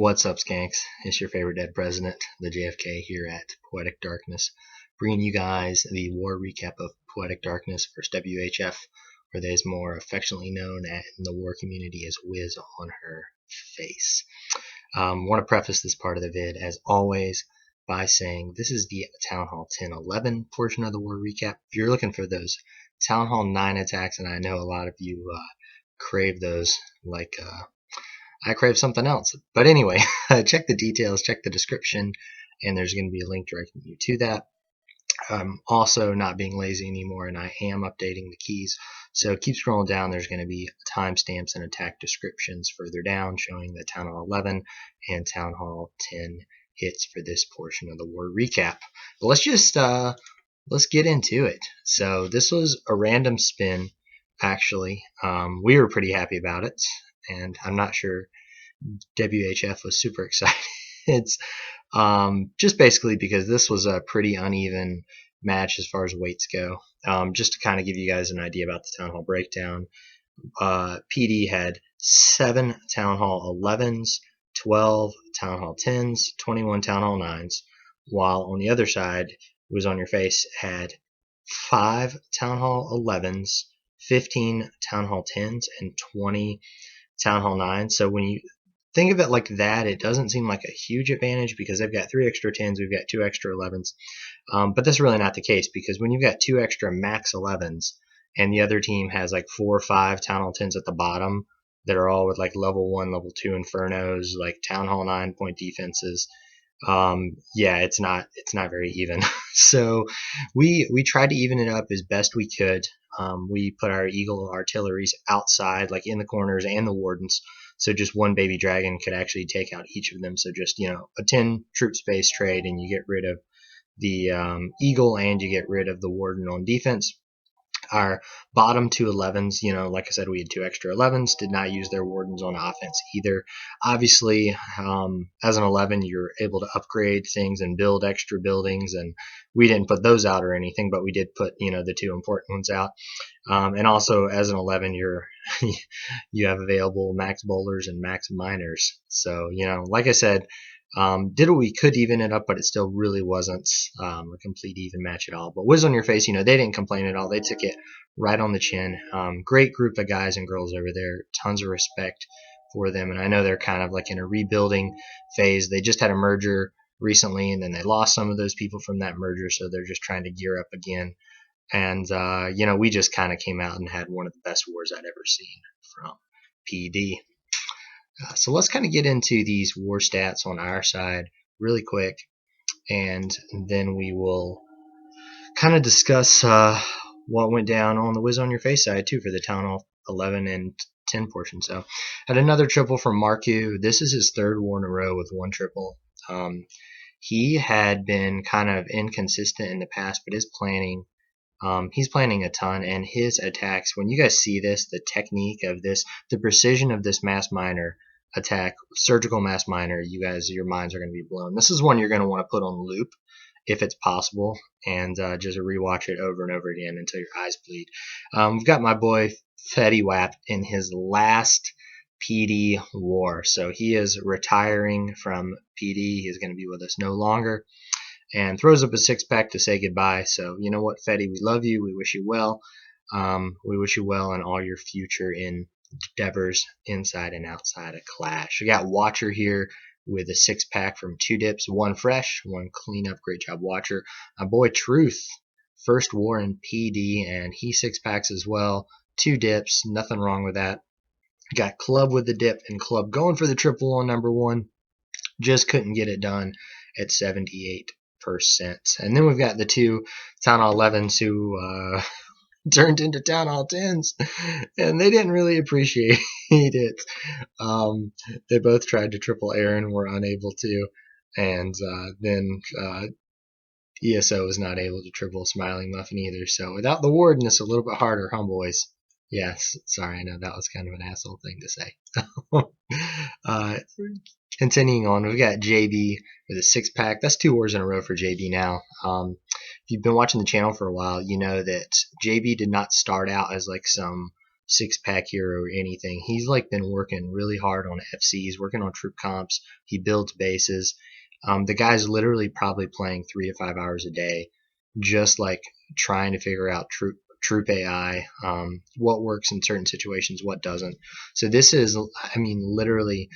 What's up, skanks? It's your favorite dead president, the JFK, here at Poetic Darkness, bringing you guys the war recap of Poetic Darkness vs. WHF, or that is more affectionately known in the war community as Whiz on her face. Want to preface this part of the vid, as always, by saying this is the Town Hall 10-11 portion of the war recap. If you're looking for those Town Hall 9 attacks, and I know a lot of you crave those like I crave something else. But anyway, check the details, check the description, and there's going to be a link directing you to that. I'm also not being lazy anymore, and I am updating the keys. So keep scrolling down. There's going to be timestamps and attack descriptions further down showing the Town Hall 11 and Town Hall 10 hits for this portion of the war recap. But let's get into it. So this was a random spin, actually. We were pretty happy about it, and I'm not sure WHF was super excited. It's just basically because this was a pretty uneven match as far as weights go. Just to kind of give you guys an idea about the Town Hall breakdown, PD had 7 Town Hall 11s, 12 Town Hall 10s, 21 Town Hall 9s, while on the other side, Was on Your Face had 5 Town Hall 11s, 15 Town Hall 10s, and 20 Town Hall 9s. So when you think of it like that, it doesn't seem like a huge advantage because they've got 3 extra 10s, we've got 2 extra 11s. But that's really not the case, because when you've got 2 extra max 11s and the other team has like 4 or 5 Town Hall 10s at the bottom that are all with like level 1, level 2 infernos, like Town Hall 9 point defenses, yeah, it's not very even. So we tried to even it up as best we could. We put our Eagle artilleries outside, like in the corners, and the wardens, so just one baby dragon could actually take out each of them. So just, a 10 troop space trade, and you get rid of the Eagle and you get rid of the warden on defense. Our bottom 2 11s, like I said, we had 2 extra 11s, did not use their wardens on offense either. Obviously, as an 11, you're able to upgrade things and build extra buildings, and we didn't put those out or anything, but we did put, the 2 important ones out. And also, as an 11, you have available max bowlers and max miners. So, like I said, did what we could even it up, but it still really wasn't a complete even match at all. But Whiz on Your Face, they didn't complain at all. They took it right on the chin. Great group of guys and girls over there. Tons of respect for them. And I know they're kind of like in a rebuilding phase. They just had a merger recently, and then they lost some of those people from that merger, so they're just trying to gear up again. And, we just kind of came out and had one of the best wars I'd ever seen from PD. So let's kind of get into these war stats on our side really quick, and then we will kind of discuss what went down on the Whiz on Your Face side too for the Town Hall 11 and 10 portion. So had another triple from Maarku. This is his 3rd war in a row with 1 triple. He had been kind of inconsistent in the past, but he's planning a ton, and his attacks, when you guys see this, the technique of this, the precision of this mass miner attack, surgical mass miner, your minds are going to be blown. This is one you're going to want to put on loop if it's possible, and just rewatch it over and over again until your eyes bleed. We've got my boy Fetty in his last PD war, so he is retiring from PD. He's going to be with us no longer, and throws up a 6-pack to say goodbye. So you know what, Fetty, we love you. We wish you well. We wish you well in all your future endeavors inside and outside of Clash. We got Watcher here with a 6-pack from 2 dips, 1 fresh, 1 cleanup. Great job, Watcher. My boy Truth, first war in PD, and he 6-packs as well. 2 dips, nothing wrong with that. Got Club with the dip, and Club going for the triple on number 1. Just couldn't get it done at 78%. And then we've got the 2 Town Hall 11s who turned into Town Hall 10s, and they didn't really appreciate it. They both tried to triple Aaron, were unable to, and then ESO was not able to triple Smiling Muffin either. So without the warden, it's a little bit harder, huh, boys? Yes, sorry, I know that was kind of an asshole thing to say. Continuing on, we've got JB with a 6-pack. That's 2 wars in a row for JB now. If you've been watching the channel for a while, you know that JB did not start out as like some six-pack hero or anything. He's like been working really hard on FCs, working on troop comps. He builds bases. The guy's literally probably playing 3 to 5 hours a day, just like trying to figure out troop AI, what works in certain situations, what doesn't. So this is, I mean, literally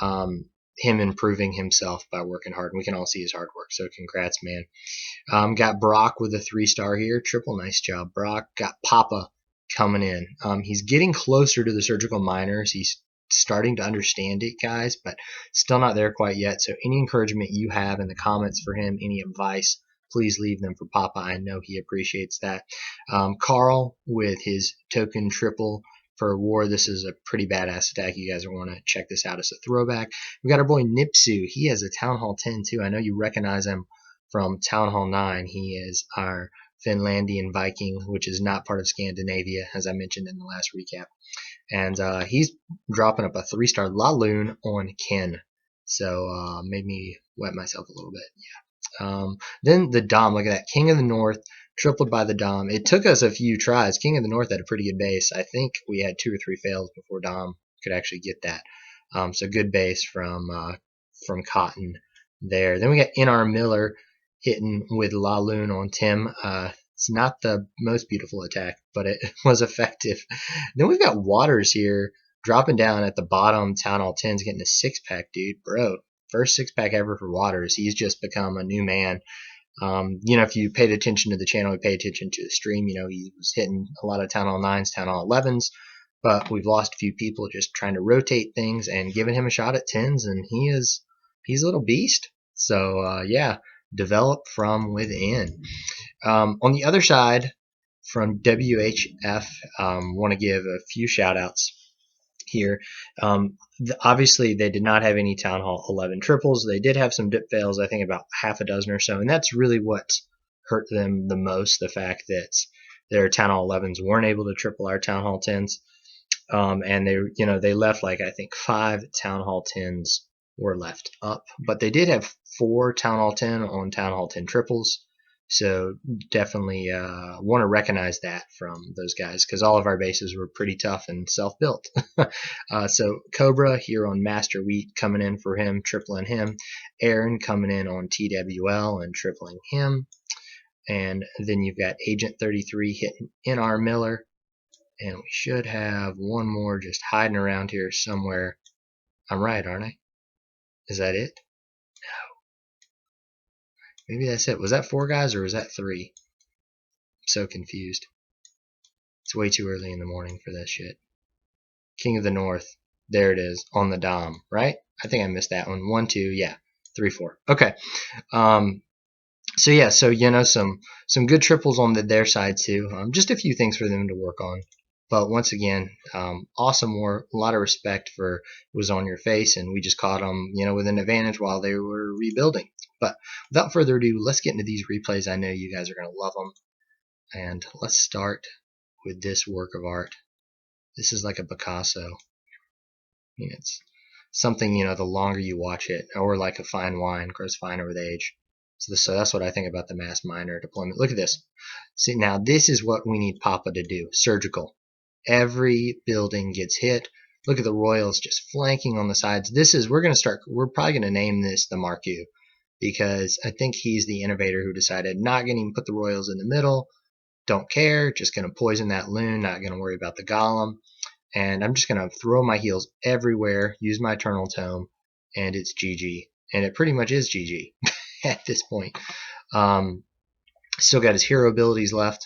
him improving himself by working hard. And we can all see his hard work. So congrats, man. Got Brock with a 3-star here. Triple nice job, Brock. Got Papa coming in. He's getting closer to the surgical minors. He's starting to understand it, guys, but still not there quite yet. So any encouragement you have in the comments for him, any advice, please leave them for Papa. I know he appreciates that. Karl with his token triple for war. This is a pretty badass attack. You guys want to check this out as a throwback. We got our boy Nipsu. He has a Town Hall 10 too. I know you recognize him from Town Hall 9. He is our Finlandian Viking, which is not part of Scandinavia, as I mentioned in the last recap. And he's dropping up a 3-star LaLo on Ken. So made me wet myself a little bit. Yeah. Then the Dom, look at that. King of the North, tripled by the Dom. It took us a few tries. King of the North had a pretty good base. I think we had 2 or 3 fails before Dom could actually get that. So good base from Cotton there. Then we got NR Miller hitting with LaLo on Tim. It's not the most beautiful attack, but it was effective. Then we've got Waters here dropping down at the bottom. Town Hall 10s getting a 6-pack, dude. Bro, first 6-pack ever for Waters. He's just become a new man. You know, if you paid attention to the channel, you paid attention to the stream, you know, he was hitting a lot of Town Hall 9s, Town Hall 11s, but we've lost a few people just trying to rotate things and giving him a shot at 10s, and he's a little beast. So, yeah, develop from within. On the other side, from WHF, want to give a few shout outs here. Obviously, they did not have any Town Hall 11 triples. They did have some dip fails, I think about half a dozen or so, and that's really what hurt them the most, the fact that their Town Hall 11s weren't able to triple our Town Hall 10s. And they left like, I think 5 Town Hall 10s were left up, but they did have 4 Town Hall 10 on Town Hall 10 triples. So definitely want to recognize that from those guys, because all of our bases were pretty tough and self-built. So Cobra here on Master Wheat coming in for him, tripling him. Aaron coming in on TWL and tripling him. And then you've got Agent 33 hitting NR Miller. And we should have one more just hiding around here somewhere. I'm right, aren't I? Is that it? Maybe that's it. Was that 4 guys or was that 3? I'm so confused. It's way too early in the morning for that shit. King of the North. There it is on the Dom, right? I think I missed that one. 1, 2, yeah. 3, 4. Okay. So yeah, so you know, some good triples on their side too. Just a few things for them to work on. But once again, awesome war. A lot of respect for it was on your face, and we just caught them, you know, with an advantage while they were rebuilding. But without further ado, let's get into these replays. I know you guys are going to love them. And let's start with this work of art. This is like a Picasso. I mean, it's something, you know, the longer you watch it, or like a fine wine, grows finer with age. So that's what I think about the mass miner deployment. Look at this. See, now this is what we need Papa to do. Surgical. Every building gets hit. Look at the Royals just flanking on the sides. We're probably going to name this the Maarku, because I think he's the innovator who decided not going to even put the Royals in the middle. Don't care. Just going to poison that loon. Not going to worry about the golem. And I'm just going to throw my heals everywhere, use my Eternal Tome, and it's GG. And it pretty much is GG at this point. Still got his hero abilities left.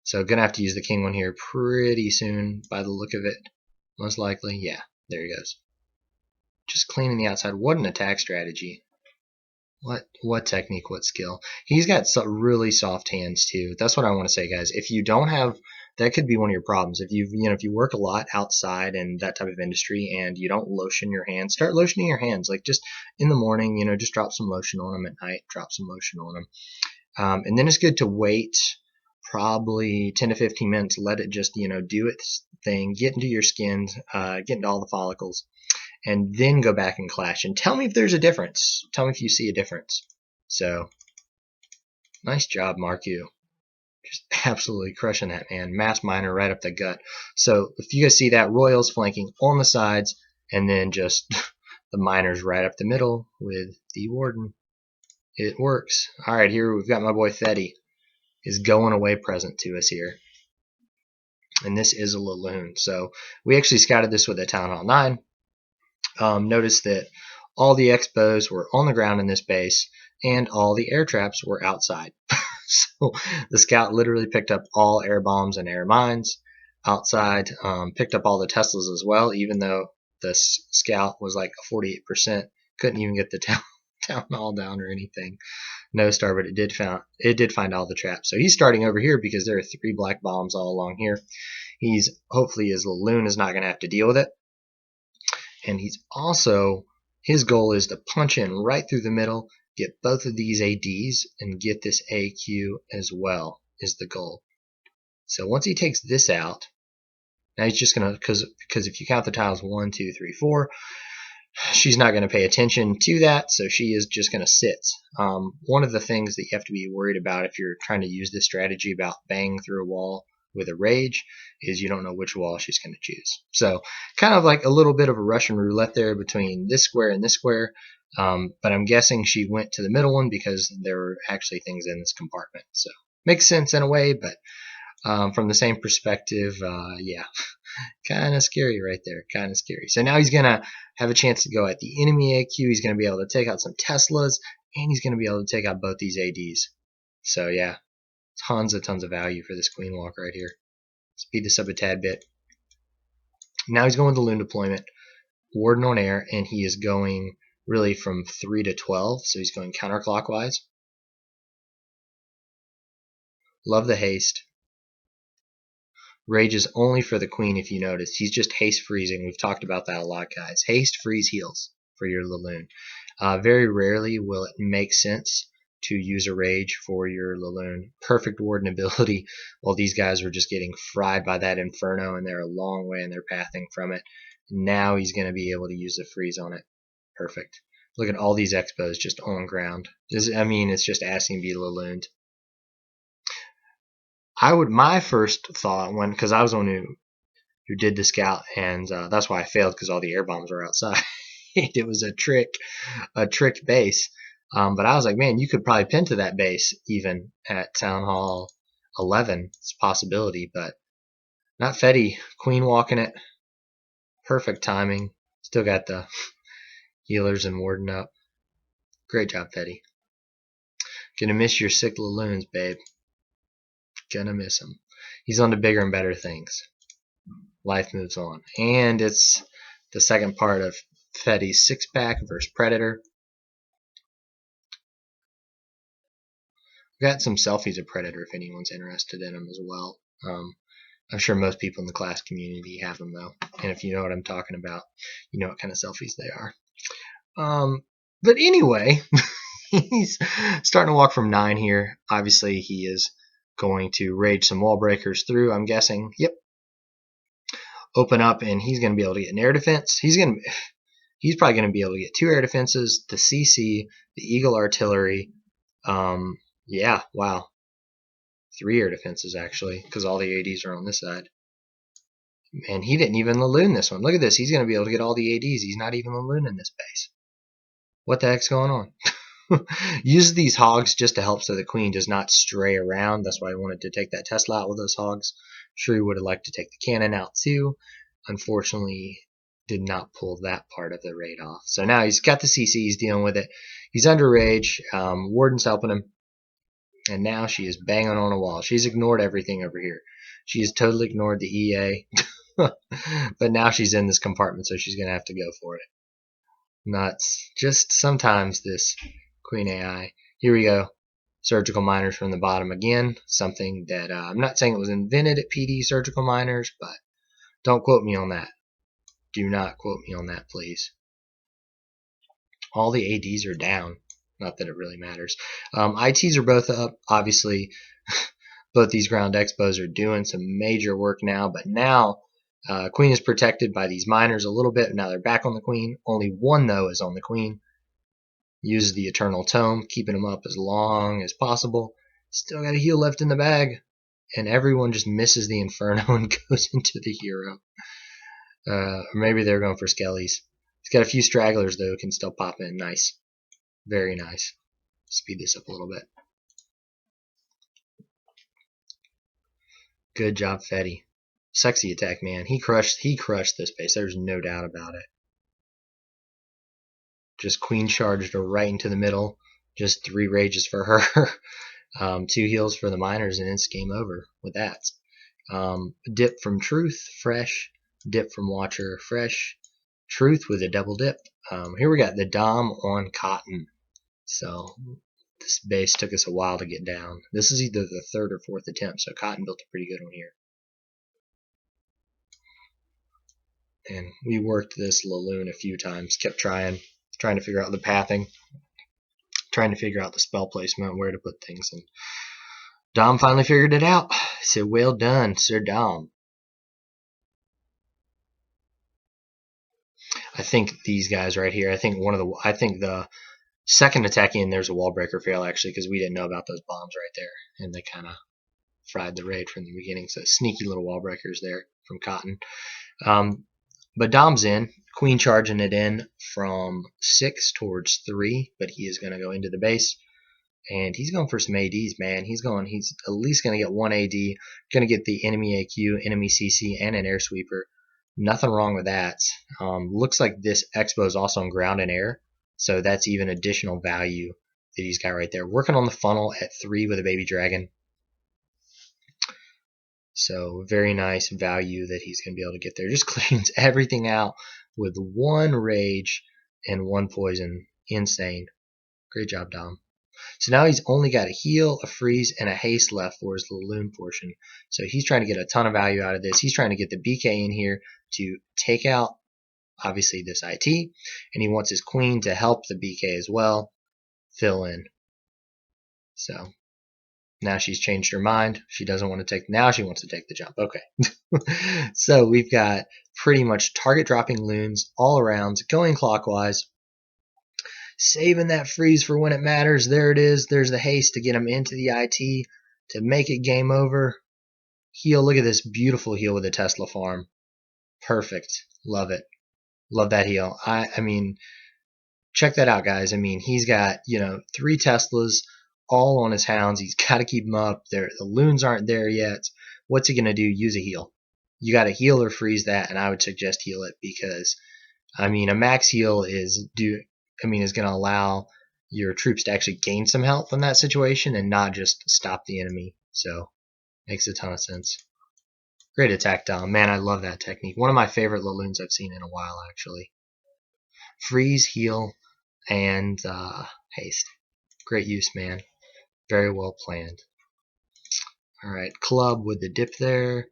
So going to have to use the king one here pretty soon by the look of it. Most likely. Yeah, there he goes. Just cleaning the outside. What an attack strategy. What technique, what skill. He's got some really soft hands too. That's what I want to say, guys. If you don't have, that could be one of your problems. If if you work a lot outside in that type of industry and you don't lotion your hands, start lotioning your hands. Like just in the morning, just drop some lotion on them. At night, drop some lotion on them. And then it's good to wait probably 10 to 15 minutes. Let it just, do its thing, get into your skin, get into all the follicles, and then go back and clash. And tell me if there's a difference. Tell me if you see a difference. So, nice job, Maarku. Just absolutely crushing that, man. Mass miner right up the gut. So if you guys see that, Royals flanking on the sides, and then just the miners right up the middle with the Warden. It works. All right, here we've got my boy Fetty. His going away present to us here. And this is a LaLoon. So we actually scouted this with a Town Hall 9. Notice that all the expos were on the ground in this base, and all the air traps were outside. So the scout literally picked up all air bombs and air mines outside, picked up all the Teslas as well, even though the scout was like 48%, couldn't even get the town hall down or anything. No star, but it did find all the traps. So he's starting over here because there are 3 black bombs all along here. He's hopefully his LaLoon is not going to have to deal with it. And he's also, his goal is to punch in right through the middle, get both of these ADs, and get this AQ as well, is the goal. So once he takes this out, now he's just going to, because if you count the tiles 1, 2, 3, 4, she's not going to pay attention to that, so she is just going to sit. One of the things that you have to be worried about if you're trying to use this strategy about banging through a wall with a rage is you don't know which wall she's going to choose. So kind of like a little bit of a Russian roulette there between this square and this square, but I'm guessing she went to the middle one because there were actually things in this compartment. So makes sense in a way, but from the same perspective, yeah, kind of scary right there, kind of scary. So now he's going to have a chance to go at the enemy AQ. He's going to be able to take out some Teslas, and he's going to be able to take out both these ADs. So yeah, tons of value for this Queen Walk right here. Speed this up a tad bit. Now he's going with the Loon deployment, Warden on air, and he is going really from 3 to 12, so he's going counterclockwise. Love the haste. Rage is only for the Queen, if you notice. He's just haste freezing. We've talked about that a lot, guys. Haste, freeze, heals for your LaLoon. Very rarely will it make sense to use a rage for your LaLoon. Perfect Warden ability. Well, these guys were just getting fried by that Inferno, and they're a long way in their pathing from it. Now he's going to be able to use the freeze on it. Perfect. Look at all these expos just on ground. I mean, it's just asking to be LaLooned. My first thought, because I was the one who did the scout, and that's why I failed, because all the air bombs were outside. It was a trick base. But I was like, man, you could probably pin to that base even at Town Hall 11. It's a possibility, but not Fetty. Queen walking it. Perfect timing. Still got the healers and Warden up. Great job, Fetty. Gonna miss your sick LaLoons, babe. Gonna miss him. He's on to bigger and better things. Life moves on. And it's the second part of Fetty's 6-pack versus Predator. We've got some selfies of Predator if anyone's interested in them as well. I'm sure most people in the class community have them, though. And if you know what I'm talking about, you know what kind of selfies they are. But anyway, he's starting to walk from 9 here. Obviously, he is going to rage some wall breakers through, I'm guessing. Yep. Open up, and he's going to be able to get an air defense. He's probably going to be able to get 2 air defenses, the CC, the Eagle artillery. Yeah, wow. 3 air defenses, actually, because all the ADs are on this side. And he didn't even LaLoon this one. Look at this. He's going to be able to get all the ADs. He's not even LaLoon in this base. What the heck's going on? Use these hogs just to help so the Queen does not stray around. That's why I wanted to take that Tesla out with those hogs. Sure, he would have liked to take the cannon out too. Unfortunately, did not pull that part of the raid off. So now he's got the CC. He's dealing with it. He's under rage. Warden's helping him. And now she is banging on a wall. She's ignored everything over here. She has totally ignored the EA. But now she's in this compartment, so she's going to have to go for it. Nuts. Just sometimes this Queen AI. Here we go. Surgical miners from the bottom again. Something that I'm not saying it was invented at PD surgical miners, but don't quote me on that. Do not quote me on that, please. All the ADs are down. Not that it really matters. ITs are both up. Obviously, both these ground expos are doing some major work now, but now Queen is protected by these miners a little bit. Now they're back on the Queen. Only one, though, is on the Queen. Use the Eternal Tome, keeping them up as long as possible. Still got a heal left in the bag. and everyone just misses the Inferno and goes into the hero. Or maybe they're going for Skellies. He's got a few stragglers, though, can still pop in. Nice. Very nice. Speed this up a little bit. Good job, Fetty. Sexy attack, man. He crushed this base. There's no doubt about it. Just queen charged her right into the middle. Just 3 rages for her. 2 heals for the miners, and it's game over with that. Dip from Truth, fresh. Dip from Watcher, fresh. Truth with a double dip. Here we got the Dom on Cotton. So this base took us a while to get down. This is either the 3rd or 4th attempt, so Cotton built a pretty good one here. And we worked this LaLoon a few times, kept trying to figure out the pathing, trying to figure out the spell placement, where to put things. And Dom finally figured it out. He said, "Well done, Sir Dom." I think these guys right here, I think the second attack in, there's a wall breaker fail, actually, because we didn't know about those bombs right there, and they kind of fried the raid from the beginning. So sneaky little wall breakers there from Cotton. But Dom's in, queen charging it in from 6 towards 3, but he is going to go into the base, and he's going for some ADs, man. He's at least going to get 1 AD, going to get the enemy AQ, enemy CC, and an air sweeper. Nothing wrong with that. Looks like this Expo is also on ground and air, so that's even additional value that he's got right there. Working on the funnel at 3 with a baby dragon. So very nice value that he's going to be able to get there. Just cleans everything out with 1 rage and 1 poison. Insane. Great job, Dom. So now he's only got a heal, a freeze, and a haste left for his LaLoon portion. So he's trying to get a ton of value out of this. He's trying to get the BK in here to take out, obviously, this IT. And he wants his queen to help the BK as well fill in. So now she's changed her mind. She doesn't want to take, now she wants to take the jump. Okay. So we've got pretty much target dropping loons all around, going clockwise, saving that freeze for when it matters. There it is. There's the haste to get him into the IT to make it game over. Heal. Look at this beautiful heal with the Tesla farm. Perfect. Love it. Love that heal. I mean, check that out, guys. I mean, he's got, 3 Teslas all on his hounds. He's got to keep them up. The loons aren't there yet. What's he going to do? Use a heal. You got to heal or freeze that, and I would suggest heal it because, I mean, a max heal is going to allow your troops to actually gain some health from that situation and not just stop the enemy. So, makes a ton of sense. Great attack, Dom. Man, I love that technique. One of my favorite LaLoons I've seen in a while, actually. Freeze, heal, and haste. Great use, man. Very well planned. Alright, Club with the dip there.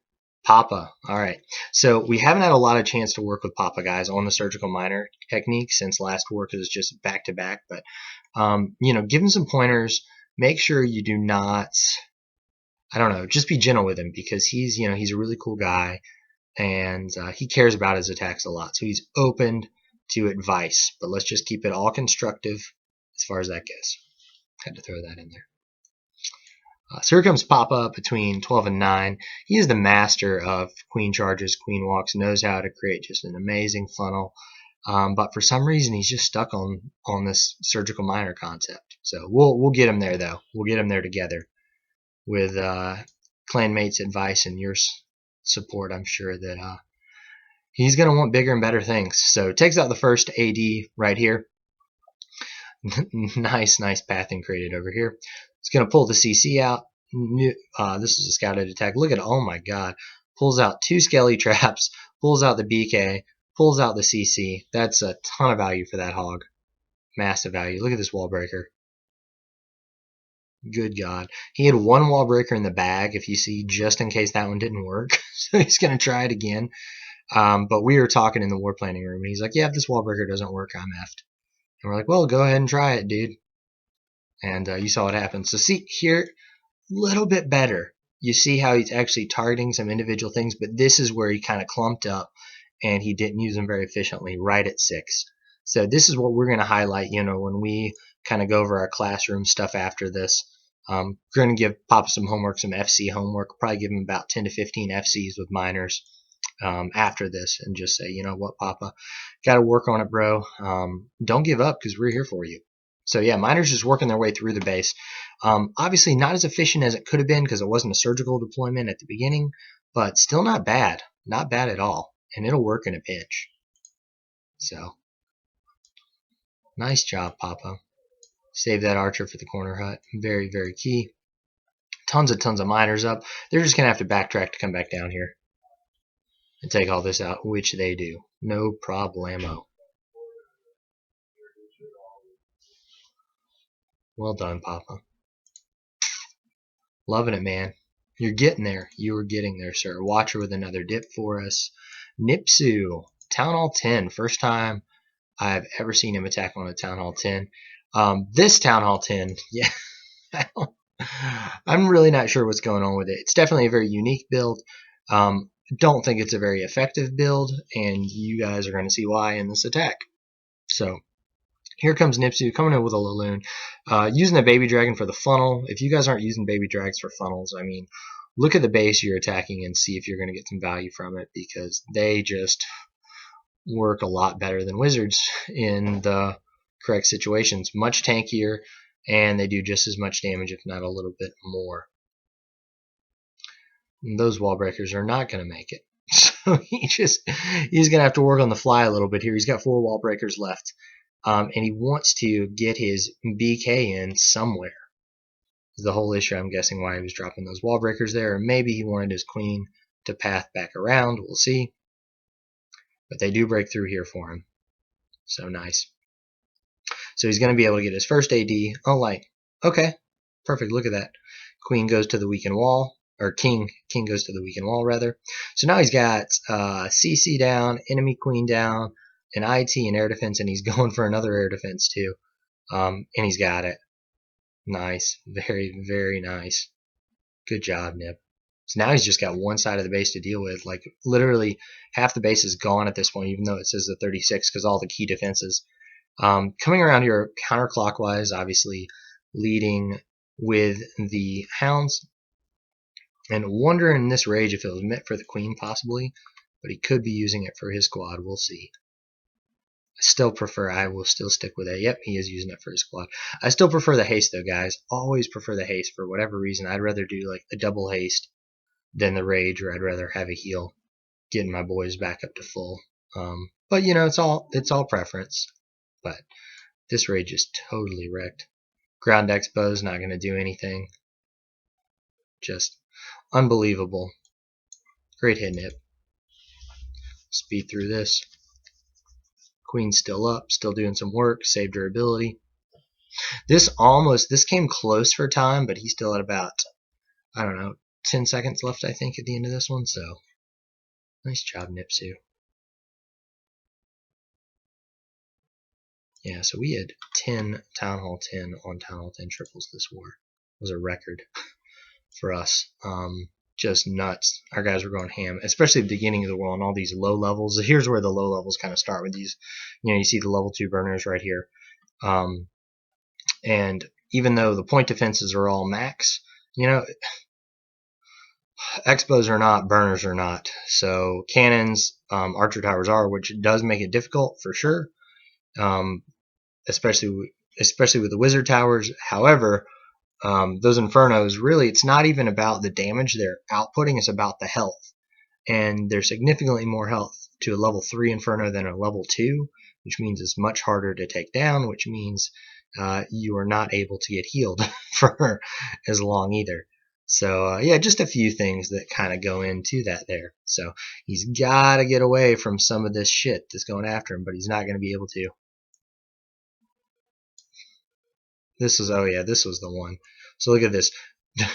Papa. Alright, so we haven't had a lot of chance to work with Papa, guys, on the surgical miner technique since last work is just back-to-back. But, give him some pointers. Make sure you do not, I don't know, just be gentle with him because he's a really cool guy and he cares about his attacks a lot. So he's open to advice, but let's just keep it all constructive as far as that goes. Had to throw that in there. So here comes Papa between 12 and 9. He is the master of queen charges, queen walks, knows how to create just an amazing funnel. But for some reason, he's just stuck on this surgical miner concept. So we'll get him there, though. We'll get him there together with clanmates' advice and your support. I'm sure that he's going to want bigger and better things. So takes out the first AD right here. nice pathing created over here. It's going to pull the CC out. This is a scouted attack. Look at it. Oh my god. Pulls out 2 skelly traps. Pulls out the BK. Pulls out the CC. That's a ton of value for that hog. Massive value. Look at this wall breaker. Good god. He had 1 wall breaker in the bag, if you see, just in case that one didn't work. So he's going to try it again. But we were talking in the war planning room, and he's like, yeah, if this wall breaker doesn't work, I'm effed. And we're like, well, go ahead and try it, dude. And you saw what happened. So see here, a little bit better. You see how he's actually targeting some individual things, but this is where he kind of clumped up and he didn't use them very efficiently right at 6. So this is what we're going to highlight, when we kind of go over our classroom stuff after this. Going to give Papa some homework, some FC homework. Probably give him about 10 to 15 FCs with minors after this, and just say, you know what, Papa, got to work on it, bro. Don't give up, because we're here for you. So yeah, minors just working their way through the base. Obviously not as efficient as it could have been because it wasn't a surgical deployment at the beginning, but still not bad. Not bad at all. And it'll work in a pinch. So nice job, Papa. Save that archer for the corner hut. Very, very key. Tons of miners up. They're just going to have to backtrack to come back down here and take all this out, which they do. No problemo. Well done, Papa. Loving it, man. You're getting there. You are getting there, sir. Watcher with another dip for us. Nipsu, Town Hall 10. First time I've ever seen him attack on a Town Hall 10. This Town Hall 10, yeah. I'm really not sure what's going on with it. It's definitely a very unique build. Don't think it's a very effective build, and you guys are going to see why in this attack. So here comes Nipsu coming in with a Laloon, using the baby dragon for the funnel. If you guys aren't using baby drags for funnels, I mean, look at the base you're attacking and see if you're going to get some value from it, because they just work a lot better than wizards in the correct situations. Much tankier, and they do just as much damage, if not a little bit more. And those wall breakers are not going to make it. So he's going to have to work on the fly a little bit here. He's got 4 wall breakers left. And he wants to get his BK in somewhere. The whole issue, I'm guessing, why he was dropping those wall breakers there. Or maybe he wanted his queen to path back around. We'll see. But they do break through here for him. So nice. So he's going to be able to get his first AD. Oh, light. Okay. Perfect. Look at that. Queen goes to the weakened wall. Or king goes to the weakened wall, rather. So now he's got CC down, enemy queen down, an IT and air defense, and he's going for another air defense too. And he's got it. Nice. Very, very nice. Good job, Nip. So now he's just got one side of the base to deal with. Like, literally half the base is gone at this point, even though it says the 36, because all the key defenses. Coming around here counterclockwise, obviously leading with the hounds. And wondering in this rage if it was meant for the queen, possibly. But he could be using it for his squad. We'll see. I will still stick with it. Yep, he is using it for his squad. I still prefer the haste, though, guys. Always prefer the haste for whatever reason. I'd rather do like a double haste than the rage, or I'd rather have a heal, getting my boys back up to full. But you know, it's all preference. But this rage is totally wrecked. Ground expo is not going to do anything. Just unbelievable. Great hit, Nip. Speed through this. Queen's still up, still doing some work, save durability. This came close for time, but he's still at about, I don't know, 10 seconds left, I think, at the end of this one, so nice job, Nipsu. Yeah, so we had 10 Town Hall 10 on Town Hall 10 triples this war. It was a record for us. Just nuts. Our guys were going ham, especially at the beginning of the war on all these low levels. Here's where the low levels kind of start with these. You know, you see the level 2 burners right here. And even though the point defenses are all max, you know, expos are not, burners are not. So cannons, archer towers are, which does make it difficult for sure. Especially with the wizard towers. However, those infernos, really, it's not even about the damage they're outputting, it's about the health. And there's significantly more health to a level 3 inferno than a level 2, which means it's much harder to take down, which means you are not able to get healed for as long either. So yeah, just a few things that kind of go into that there. So he's got to get away from some of this shit that's going after him, but he's not going to be able to. This was the one. So look at this.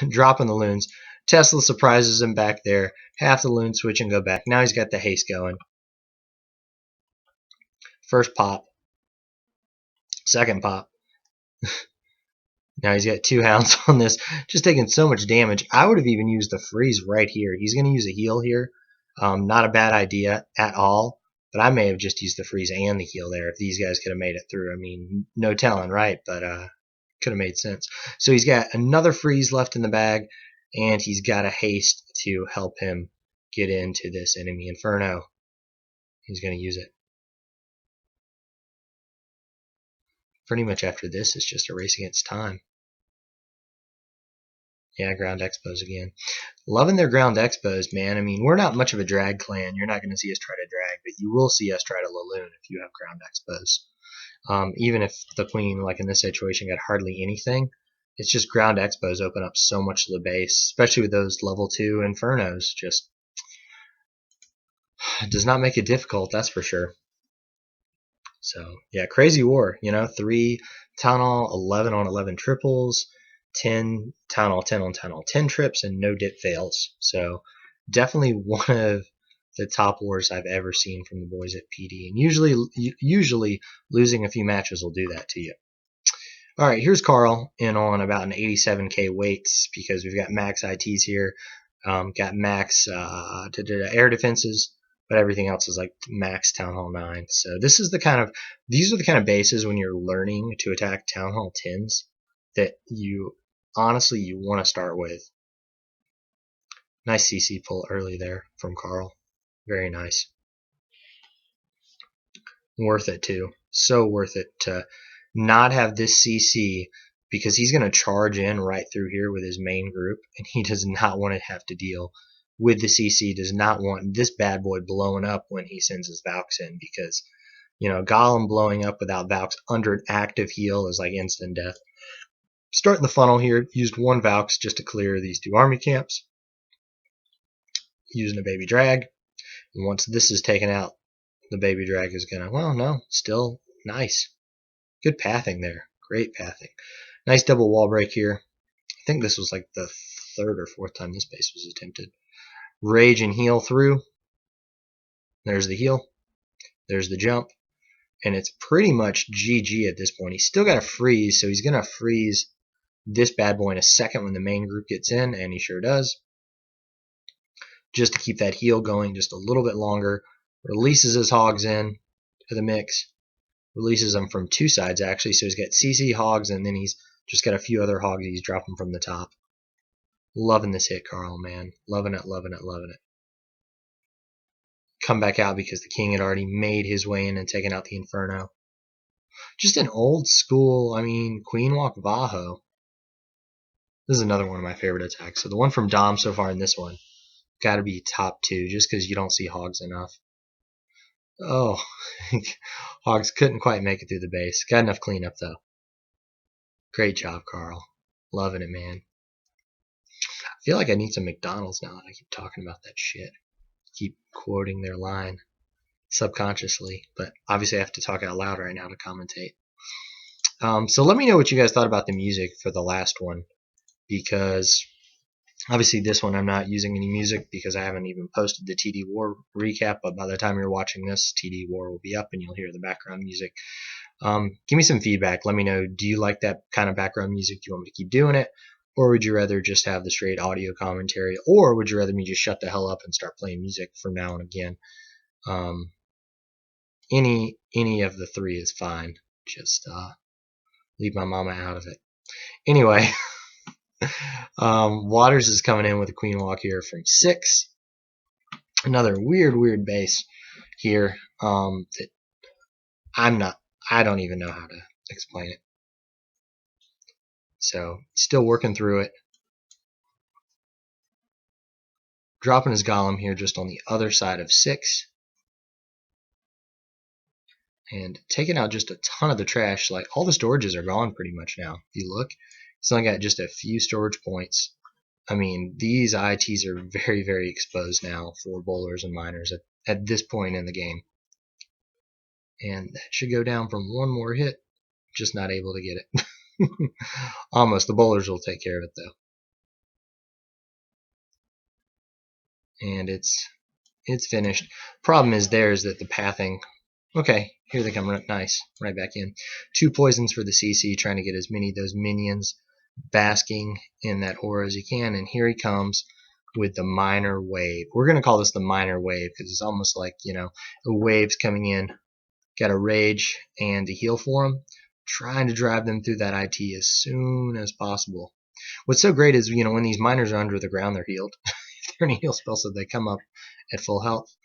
Dropping the loons. Tesla surprises him back there. Half the loons switch and go back. Now he's got the haste going. First pop. Second pop. Now he's got 2 hounds on this. Just taking so much damage. I would have even used the freeze right here. He's going to use a heal here. Not a bad idea at all. But I may have just used the freeze and the heal there if these guys could have made it through. I mean, no telling, right? But Could have made sense. So he's got another freeze left in the bag, and he's got a haste to help him get into this enemy inferno. He's going to use it. Pretty much after this, it's just a race against time. Yeah, ground expos again. Loving their ground expos, man. I mean, we're not much of a drag clan. You're not going to see us try to drag, but you will see us try to LaLoon if you have ground expos. Even if the queen, like in this situation, got hardly anything, it's just ground expos open up so much to the base, especially with those level 2 infernos. Just does not make it difficult, that's for sure. So, yeah, crazy war. 3 Town Hall 11 on 11 triples, 10 Town Hall 10 on Town Hall 10 trips, and no dip fails. So, definitely one of the top wars I've ever seen from the boys at PD. And usually losing a few matches will do that to you. All right, here's Karl in on about an 87k weights because we've got max ITs here, got max air defenses, but everything else is like max Town Hall 9. So these are the kind of bases when you're learning to attack Town Hall 10s that you honestly want to start with. Nice CC pull early there from Karl. Very nice. Worth it too. So worth it to not have this CC because he's going to charge in right through here with his main group, and he does not want to have to deal with the CC. Does not want this bad boy blowing up when he sends his Valks in, because Golem blowing up without Valks under an active heal is like instant death. Starting the funnel here, used 1 Valks just to clear these 2 army camps, using a baby drag, and once this is taken out, the baby drag is gonna, well, no, still nice. Good pathing there. Great pathing. Nice double wall break here. I think this was like the 3rd or 4th time this base was attempted. Rage and heal through. There's the heal. There's the jump. And it's pretty much GG at this point. He's still got a freeze, so he's going to freeze this bad boy in a second when the main group gets in, and he sure does. Just to keep that heal going just a little bit longer. Releases his hogs in to the mix. Releases them from 2 sides, actually. So he's got CC hogs, and then he's just got a few other hogs he's dropping from the top. Loving this hit, Karl, man. Loving it, loving it, loving it. Come back out because the king had already made his way in and taken out the Inferno. Just an old school, Queen Walk VaHo. This is another one of my favorite attacks. So the one from Dom so far in this one, got to be top 2, just because you don't see hogs enough. Oh, hogs couldn't quite make it through the base. Got enough cleanup, though. Great job, Karl. Loving it, man. I feel like I need some McDonald's now that I keep talking about that shit. Keep quoting their line subconsciously, but obviously I have to talk out loud right now to commentate. So let me know what you guys thought about the music for the last one, because obviously this one I'm not using any music because I haven't even posted the TD War recap, but by the time you're watching this, TD War will be up and you'll hear the background music. Give me some feedback. Let me know, do you like that kind of background music? Do you want me to keep doing it? Or would you rather just have the straight audio commentary? Or would you rather me just shut the hell up and start playing music from now and again? Any of the 3 is fine. Just leave my mama out of it. Anyway, Waters is coming in with a Queen Walk here from 6. Another weird base here that I don't even know how to explain it. So, still working through it. Dropping his Golem here just on the other side of 6. And taking out just a ton of the trash. Like, all the storages are gone pretty much now. If you look, it's only got just a few storage points. These ITs are very exposed now for bowlers and miners at this point in the game. And that should go down from 1 more hit. Just not able to get it. Almost. The bowlers will take care of it, though. And it's finished. Problem is that the pathing. Okay, here they come. Nice. Right back in. 2 poisons for the CC, trying to get as many of those minions basking in that aura as he can. And here he comes with the minor wave. We're going to call this the minor wave because it's almost like, a wave's coming in. Got a rage and a heal for him. trying to drive them through that IT as soon as possible. What's so great is, when these miners are under the ground, they're healed. They're in a heal spell, so they come up at full health.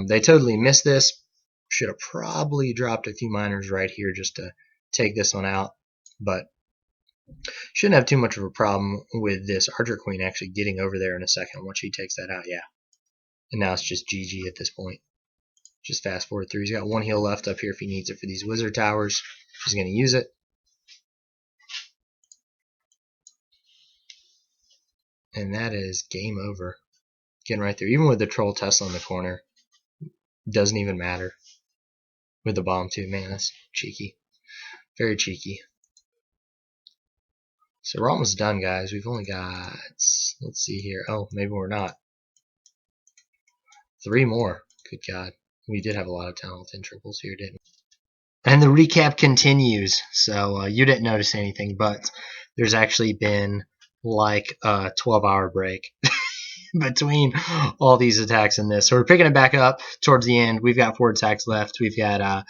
They totally missed this. Should have probably dropped a few miners right here just to take this one out, but shouldn't have too much of a problem with this Archer Queen actually getting over there in a second once she takes that out. Yeah. And now it's just GG at this point. Just fast forward through. He's got one heal left up here if he needs it for these wizard towers. He's going to use it. And that is game over. Getting right through. Even with the troll Tesla in the corner, doesn't even matter. With the bomb too, man, that's cheeky. Very cheeky. So we're almost done, guys. We've only got, let's see here. Oh, maybe we're not. 3 more. Good God. We did have a lot of Town Hall 10 triples here, didn't we? And the recap continues. So you didn't notice anything, but there's actually been like a 12-hour break between all these attacks and this. So we're picking it back up towards the end. We've got 4 attacks left. We've got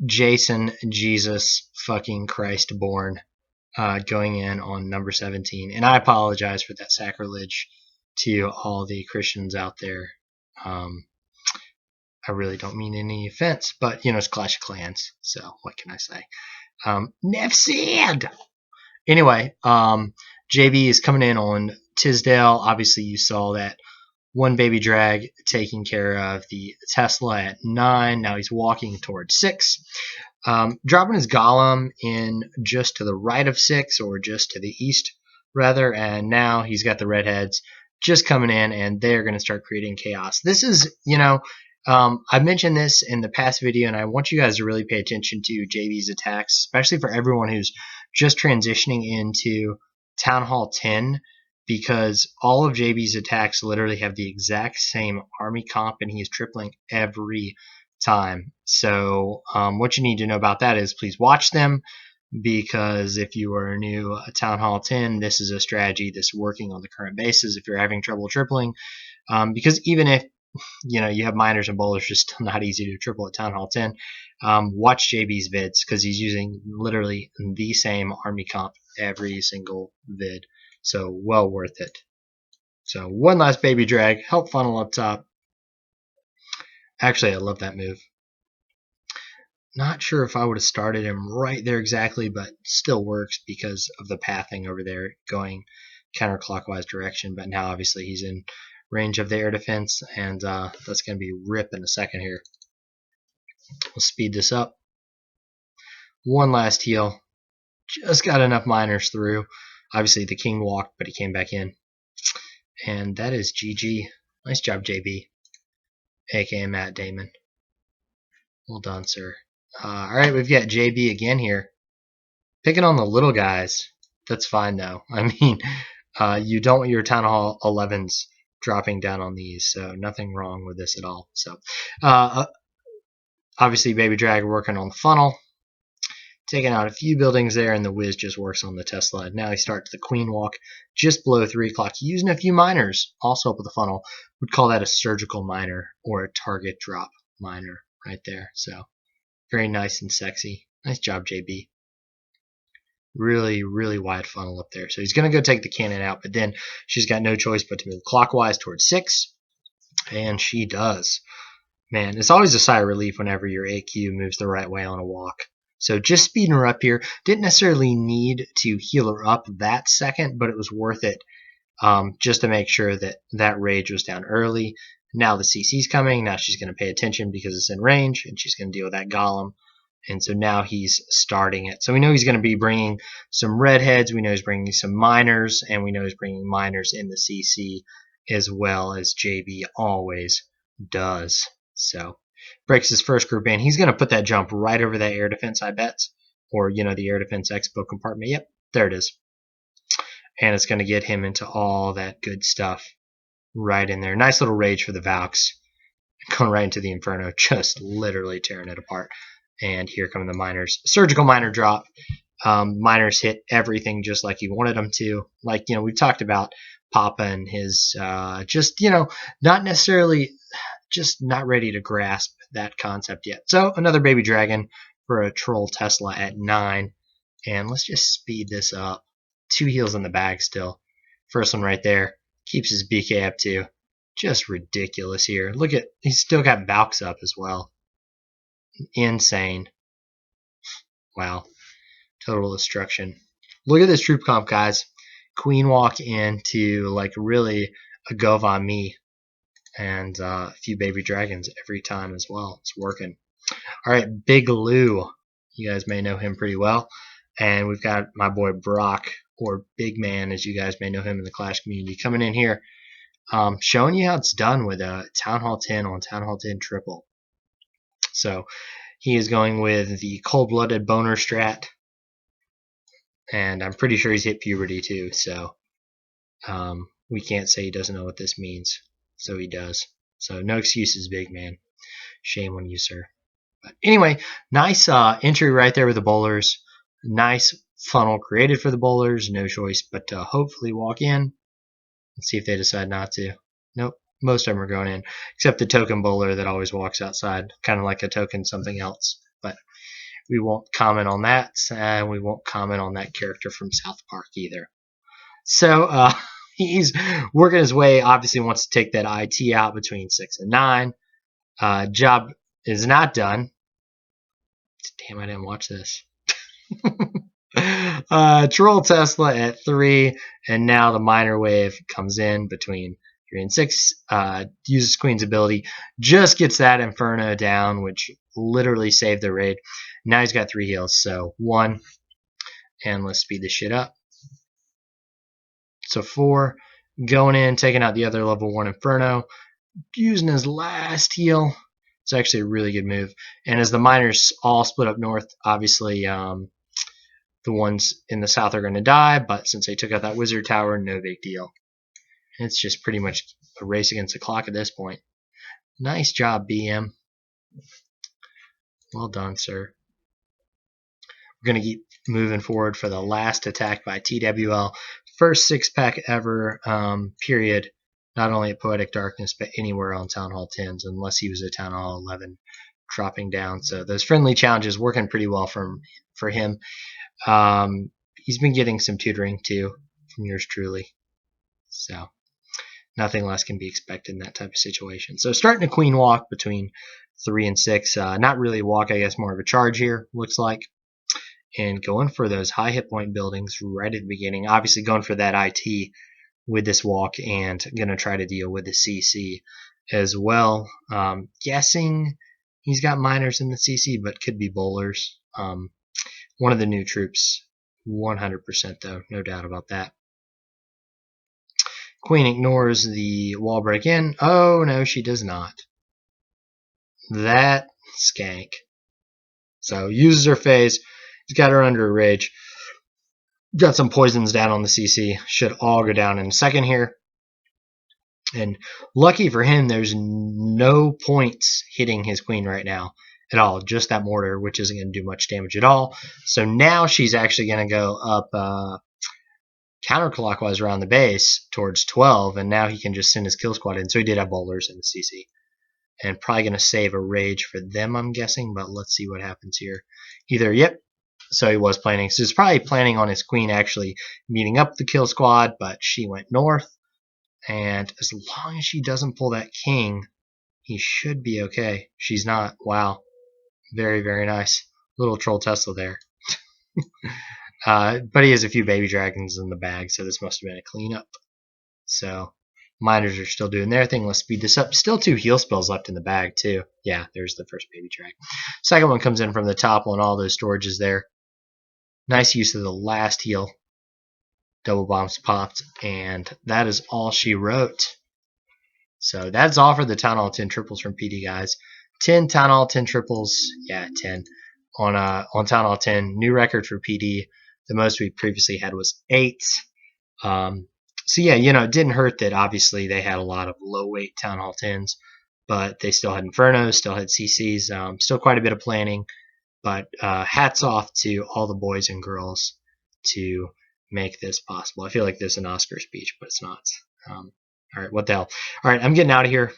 Jason Jesus fucking Christ Bourne going in on number 17. And I apologize for that sacrilege to all the Christians out there. I really don't mean any offense, but it's Clash of Clans, so what can I say? Nipsu! Anyway, JB is coming in on Tisdale. Obviously, you saw that one baby drag taking care of the Tesla at 9. Now he's walking towards 6. Dropping his golem in just to the right of 6, or just to the east, rather. And now he's got the redheads just coming in, and they're going to start creating chaos. This is, I mentioned this in the past video, and I want you guys to really pay attention to JB's attacks, especially for everyone who's just transitioning into Town Hall 10, because all of JB's attacks literally have the exact same army comp, and he is tripling every time. So what you need to know about that is please watch them, because if you are new at Town Hall 10, this is a strategy that's working on the current basis if you're having trouble tripling, because even if you have miners and bowlers, just still not easy to triple at Town Hall 10. Watch JB's vids, because he's using literally the same army comp every single vid. So well worth it. So one last baby drag, help funnel up top. Actually, I love that move. Not sure if I would have started him right there exactly, but still works because of the pathing over there going counterclockwise direction. But now obviously he's in range of the air defense, and that's going to be rip in a second here. We'll speed this up. One last heal. Just got enough miners through. Obviously the king walked, but he came back in. And that is GG. Nice job, JB. aka Matt Damon. Well done, sir. Alright, we've got JB again here. Picking on the little guys. That's fine, though. I mean, you don't want your Town Hall 11s dropping down on these, so nothing wrong with this at all. So, obviously, Baby Drag working on the funnel, taking out a few buildings there, and the Wiz just works on the Tesla. Now he starts the Queen Walk just below 3 o'clock, using a few miners also up with the funnel. We'd call that a surgical miner or a target drop miner right there. So, very nice and sexy. Nice job, JB. Really, really wide funnel up there. So he's going to go take the cannon out, but then she's got no choice but to move clockwise towards 6, and she does. Man, it's always a sigh of relief whenever your AQ moves the right way on a walk. So just speeding her up here. Didn't necessarily need to heal her up that second, but it was worth it just to make sure that that rage was down early. Now the CC's coming. Now she's going to pay attention because it's in range, and she's going to deal with that golem. And so now he's starting it. So we know he's going to be bringing some redheads. We know he's bringing some miners. And we know he's bringing miners in the CC as well, as JB always does. So breaks his first group in. He's going to put that jump right over that air defense, I bet. Or, the air defense expo compartment. Yep, there it is. And it's going to get him into all that good stuff right in there. Nice little rage for the Valks. Going right into the Inferno. Just literally tearing it apart. And here come the miners. Surgical miner drop. Miners hit everything just like you wanted them to. Like, we've talked about Papa and his just, not necessarily, just not ready to grasp that concept yet. So another baby dragon for a Troll Tesla at 9. And let's just speed this up. 2 heels in the bag still. First one right there. Keeps his BK up too. Just ridiculous here. Look at, he's still got Valks up as well. Insane. Wow. Total destruction. Look at this troop comp, guys. Queen walk into like really a GoVaMi and a few baby dragons every time as well. It's working. All right, Big Lou. You guys may know him pretty well. And we've got my boy Brock, or BigMan, as you guys may know him in the Clash community, coming in here, showing you how it's done with a Town Hall 10 on Town Hall 10 triple. So he is going with the cold-blooded boner strat, and I'm pretty sure he's hit puberty too, so we can't say he doesn't know what this means. So he does. So no excuses, BigMan. Shame on you, sir. But anyway, nice entry right there with the bowlers. Nice funnel created for the bowlers. No choice but to hopefully walk in. Let's see if they decide not to. Nope. Most of them are going in, except the token bowler that always walks outside, kind of like a token something else. But we won't comment on that, and we won't comment on that character from South Park either. So he's working his way. Obviously wants to take that IT out between 6 and 9. Job is not done. Damn, I didn't watch this. Troll Tesla at 3, and now the minor wave comes in between 3 and 6. Uses Queen's ability, just gets that Inferno down, which literally saved the raid. Now he's got 3 heals, so 1, and let's speed this shit up. So 4, going in, taking out the other level 1 Inferno, using his last heal. It's actually a really good move. And as the miners all split up north, obviously the ones in the south are going to die, but since they took out that wizard tower, no big deal. It's just pretty much a race against the clock at this point. Nice job, BM. Well done, sir. We're going to keep moving forward for the last attack by TWL. First 6-pack ever, period. Not only at Poetic Darkness, but anywhere on Town Hall 10s, unless he was at Town Hall 11 dropping down. So those friendly challenges working pretty well for him. He's been getting some tutoring too from yours truly, so nothing less can be expected in that type of situation. So starting a queen walk between 3 and 6, not really a walk, I guess more of a charge here, looks like, and going for those high hit point buildings right at the beginning. Obviously going for that IT with this walk, and going to try to deal with the CC as well. Guessing he's got miners in the CC, but could be bowlers. One of the new troops, 100% though, no doubt about that. Queen ignores the wall break in. Oh, no, she does not. That skank. So uses her phase. He's got her under a rage. Got some poisons down on the CC. Should all go down in a second here. And lucky for him, there's no points hitting his queen right now at all. Just that mortar, which isn't going to do much damage at all. So now she's actually going to go up counterclockwise around the base towards 12, and now he can just send his kill squad in. So he did have bowlers in the CC. And probably going to save a rage for them, I'm guessing, but let's see what happens here. Either, yep, so he was planning. So he's probably planning on his queen actually meeting up the kill squad, but she went north. And as long as she doesn't pull that king, he should be okay. She's not. Wow. Very, very nice. Little troll Tesla there. But he has a few baby dragons in the bag, so this must have been a cleanup. So miners are still doing their thing. Let's speed this up. Still 2 heal spells left in the bag, too. Yeah, there's the first baby drag. Second one comes in from the top on all those storages there. Nice use of the last heal. Double bombs popped, and that is all she wrote. So that's all for the Town Hall 10 triples from PD, guys. 10 Town Hall 10 triples. Yeah, 10 on Town Hall 10. New record for PD. The most we previously had was 8. So yeah, you know, it didn't hurt that obviously they had a lot of low weight Town Hall 10s, but they still had Infernos, still had CCs, still quite a bit of planning. But hats off to all the boys and girls to make this possible. I feel like there's an Oscar speech, but it's not. All right, what the hell? All right, I'm getting out of here.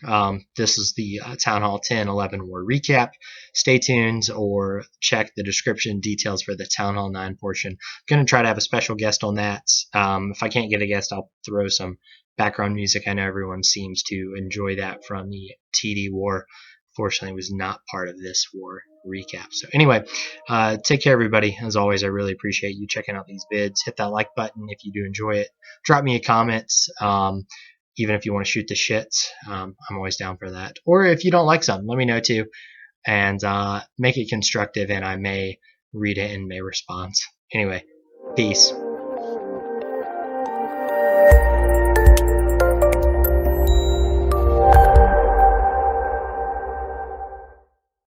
This is the Town Hall 10-11 War recap. Stay tuned or check the description details for the Town Hall 9 portion. I'm going to try to have a special guest on that. If I can't get a guest, I'll throw some background music. I know everyone seems to enjoy that from the TD War. Fortunately, was not part of this war recap. So anyway, take care, everybody. As always, I really appreciate you checking out these vids. Hit that like button if you do enjoy it. Drop me a comment. Even if you want to shoot the shit, I'm always down for that. Or if you don't like something, let me know too, and make it constructive, and I may read it and may respond. Anyway, peace.